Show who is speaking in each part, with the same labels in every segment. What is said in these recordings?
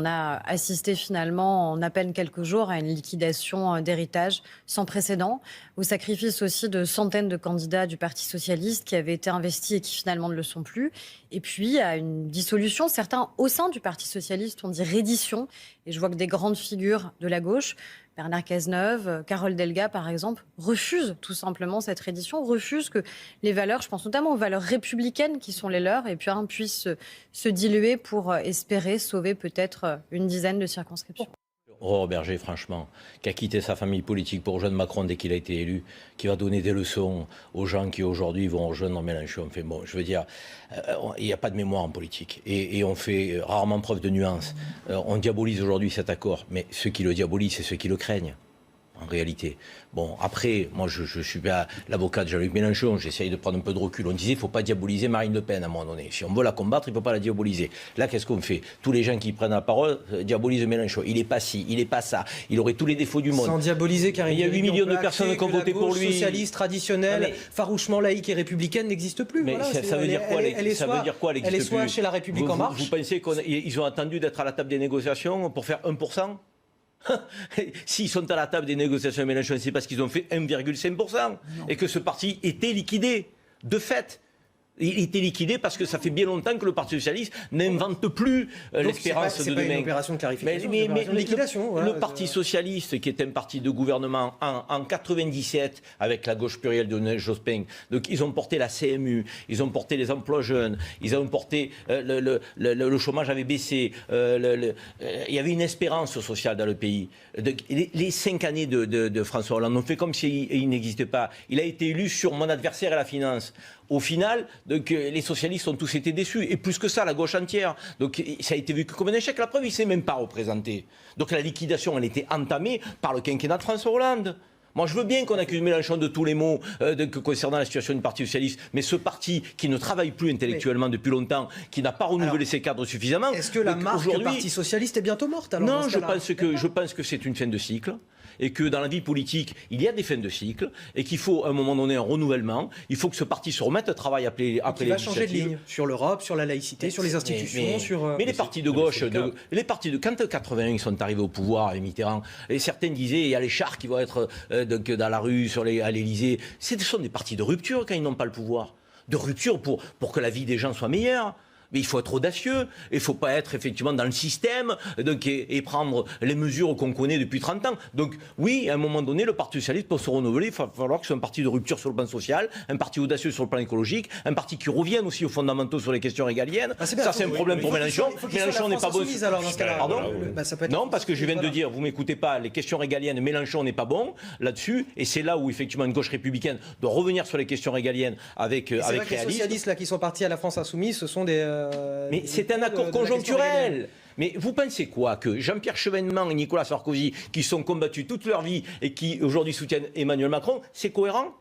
Speaker 1: a assisté finalement en à peine quelques jours à une liquidation d'héritage sans précédent, au sacrifice aussi de centaines de candidats du Parti socialiste qui avaient été investis et qui finalement ne le sont plus. Et puis à une dissolution, certains au sein du Parti socialiste ont dit reddition. Et je vois que des grandes figures de la gauche, Bernard Cazeneuve, Carole Delga, par exemple, refusent tout simplement cette reddition, refusent que les valeurs, je pense notamment aux valeurs républicaines qui sont les leurs, et puis puissent se diluer pour espérer sauver peut-être une dizaine de circonscriptions.
Speaker 2: Aurore Berger, franchement, qui a quitté sa famille politique pour rejoindre Macron dès qu'il a été élu, qui va donner des leçons aux gens qui aujourd'hui vont rejoindre Mélenchon. Enfin, bon, je veux dire, il n'y a pas de mémoire en politique et on fait rarement preuve de nuance. On diabolise aujourd'hui cet accord, mais ceux qui le diabolisent, c'est ceux qui le craignent. En réalité. Bon, après, moi, je suis pas l'avocat de Jean-Luc Mélenchon, j'essaye de prendre un peu de recul. On disait, il ne faut pas diaboliser Marine Le Pen à un moment donné. Si on veut la combattre, il ne faut pas la diaboliser. Là, qu'est-ce qu'on fait? Tous les gens qui prennent la parole diabolisent Mélenchon. Il n'est pas ci, il n'est pas ça. Il aurait tous les défauts du monde.
Speaker 3: Sans diaboliser, car il y a 8 millions de personnes qui ont voté pour lui. La socialiste traditionnelle, farouchement laïque et républicaine n'existe plus.
Speaker 2: Mais voilà, ça veut dire quoi? Ça veut dire quoi?
Speaker 3: Elle est soit chez La République En Marche.
Speaker 2: Vous pensez qu'ils ont attendu d'être à la table des négociations pour faire 1%? S'ils sont à la table des négociations avec Mélenchon, c'est parce qu'ils ont fait 1,5% et que ce parti était liquidé, de fait. Il était liquidé parce que ça fait bien longtemps que le Parti socialiste n'invente plus l'espérance de demain.
Speaker 3: C'est pas une opération de clarification,
Speaker 2: mais
Speaker 3: de liquidation.
Speaker 2: Le Parti socialiste, qui est un parti de gouvernement en 97 avec la gauche plurielle de Lionel Jospin, donc ils ont porté la CMU, ils ont porté les emplois jeunes, ils ont porté le chômage avait baissé, il y avait une espérance sociale dans le pays. Les 5 années de François Hollande ont fait comme s'il n'existait pas. Il a été élu sur mon adversaire et la finance. Au final, donc, les socialistes ont tous été déçus. Et plus que ça, la gauche entière. Donc ça a été vu comme un échec. La preuve, il ne s'est même pas représenté. Donc la liquidation, elle était entamée par le quinquennat de François Hollande. Moi, je veux bien qu'on accuse Mélenchon de tous les maux concernant la situation du Parti socialiste, mais ce parti qui ne travaille plus intellectuellement depuis longtemps, qui n'a pas renouvelé ses cadres suffisamment...
Speaker 3: Est-ce que la marque Parti socialiste est bientôt morte alors?
Speaker 2: Non, je pense que c'est une fin de cycle. Et que dans la vie politique, il y a des fins de cycle, et qu'il faut à un moment donné un renouvellement. Il faut que ce parti se remette à travail après les
Speaker 3: législatives. Il va changer de ligne sur l'Europe, sur la laïcité, sur les institutions,
Speaker 2: mais les partis de gauche, quand en 81 ils sont arrivés au pouvoir avec Mitterrand, et certains disaient il y a les chars qui vont être dans la rue, à l'Élysée. Ce sont des partis de rupture quand ils n'ont pas le pouvoir. De rupture pour que la vie des gens soit meilleure. Mais il faut être audacieux, il ne faut pas être effectivement dans le système et prendre les mesures qu'on connaît depuis 30 ans. Donc oui, à un moment donné, le Parti socialiste peut se renouveler, il va falloir que ce soit un parti de rupture sur le plan social, un parti audacieux sur le plan écologique, un parti qui revienne aussi aux fondamentaux sur les questions régaliennes. Ça c'est un problème pour Mélenchon. Mélenchon n'est pas bon. Pardon ? Non, parce que je viens de dire, vous m'écoutez pas, les questions régaliennes, Mélenchon n'est pas bon là-dessus, et c'est là où effectivement une gauche républicaine doit revenir sur les questions régaliennes avec réalisme.
Speaker 3: Les socialistes là, qui sont partis à la France insoumise, ce sont des...
Speaker 2: Mais c'est un accord conjoncturel. Mais vous pensez quoi? Que Jean-Pierre Chevènement et Nicolas Sarkozy, qui sont combattus toute leur vie et qui aujourd'hui soutiennent Emmanuel Macron, c'est cohérent?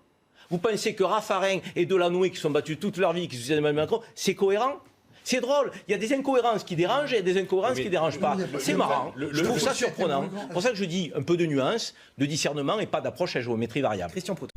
Speaker 2: Vous pensez que Raffarin et Delanoë, qui sont battus toute leur vie et qui soutiennent Emmanuel Macron, c'est cohérent? C'est drôle, il y a des incohérences qui dérangent et des incohérences qui ne dérangent pas. C'est marrant, je trouve ça surprenant. C'est pour ça que je dis un peu de nuance, de discernement et pas d'approche à géométrie variable.
Speaker 3: Christian Prout.